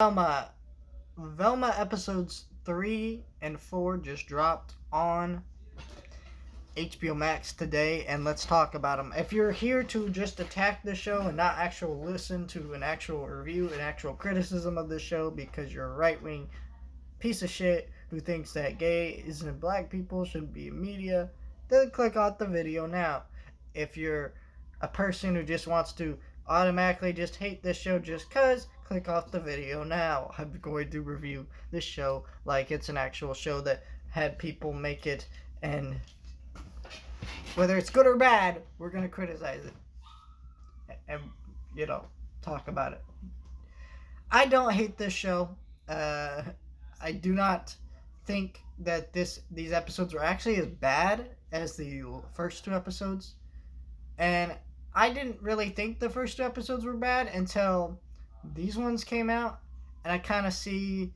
Velma. Velma episodes 3 and 4 just dropped on HBO Max today, and let's talk about them. If you're here to just attack the show and not actually listen to an actual review, an actual criticism of the show because you're a right wing piece of shit who thinks that gays and black people shouldn't be in media, then click off the video now. If you're a person who just wants to automatically just hate this show just cuz, click off the video now. I'm going to review this show like it's an actual show that had people make it, and whether it's good or bad, we're going to criticize it and, talk about it. I don't hate this show. I do not think that these episodes were actually as bad as the first two episodes, and I didn't really think the first two episodes were bad until these ones came out, and I kind of see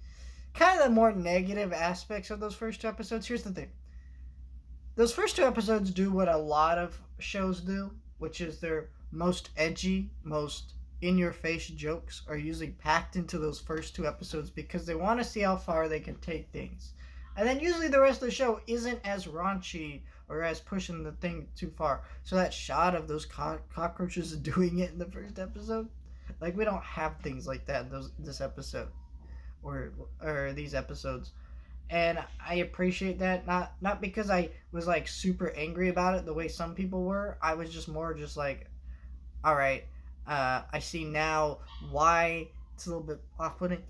the more negative aspects of those first two episodes. Here's the thing: those first two episodes do what a lot of shows do, which is their most edgy, most in your face jokes are usually packed into those first two episodes because they want to see how far they can take things. And then usually the rest of the show isn't as raunchy or as pushing the thing too far. So that shot of those cockroaches doing it in the first episode, like, we don't have things like that in this episode or these episodes. And I appreciate that, not because I was like super angry about it the way some people were. I was just more just like, all right, I see now why it's a little bit off-putting.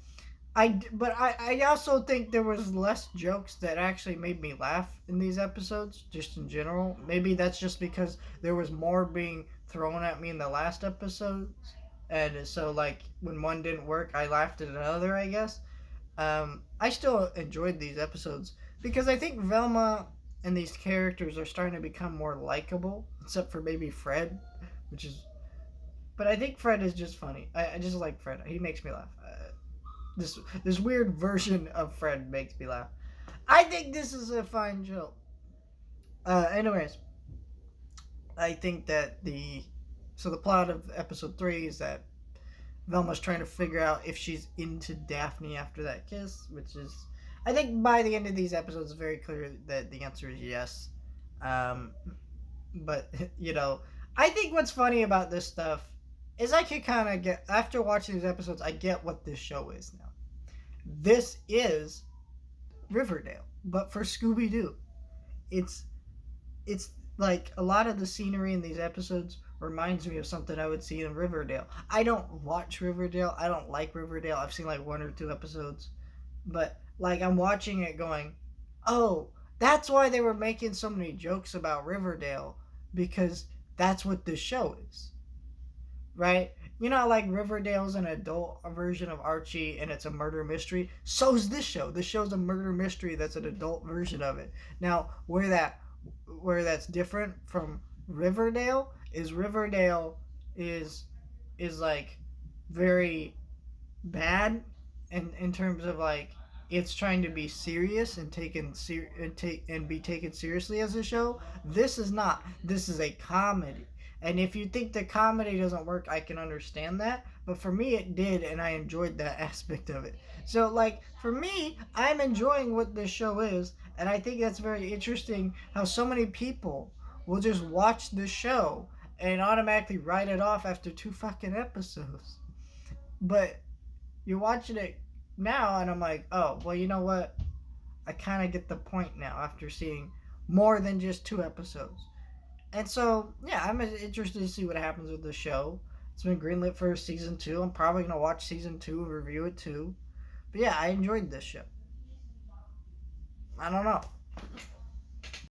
But I also think there was less jokes that actually made me laugh in these episodes, just in general. Maybe that's just because there was more being thrown at me in the last episodes, and so like when one didn't work, I laughed at another, I guess. I still enjoyed these episodes because I think Velma and these characters are starting to become more likable, except for maybe Fred, which is. But I think Fred is just funny. I just like Fred. He makes me laugh. This weird version of Fred makes me laugh. I think this is a fine show. Anyways, I think that the plot of episode 3 is that Velma's trying to figure out if she's into Daphne after that kiss, which is, I think by the end of these episodes, it's very clear that the answer is yes. But I think what's funny about this stuff is I can kind of get, after watching these episodes, I get what this show is now. This is Riverdale, but for Scooby-Doo. It's like a lot of the scenery in these episodes reminds me of something I would see in Riverdale. I don't watch Riverdale. I don't like Riverdale. I've seen like one or two episodes. But like I'm watching it going, oh, that's why they were making so many jokes about Riverdale, because that's what this show is. Right? Like Riverdale's an adult version of Archie and it's a murder mystery. So's this show. This show's a murder mystery that's an adult version of it. Now, where that's different from Riverdale is like very bad in terms of like it's trying to be serious and be taken seriously as a show. This is not. This is a comedy. And if you think the comedy doesn't work, I can understand that. But for me, it did, and I enjoyed that aspect of it. So, like, for me, I'm enjoying what this show is, and I think that's very interesting how so many people will just watch this show and automatically write it off after 2 fucking episodes. But you're watching it now, and I'm like, oh, well, you know what? I kind of get the point now after seeing more than just 2 episodes. And so, yeah, I'm interested to see what happens with the show. It's been greenlit for season 2. I'm probably going to watch season 2 and review it too. But yeah, I enjoyed this show. I don't know.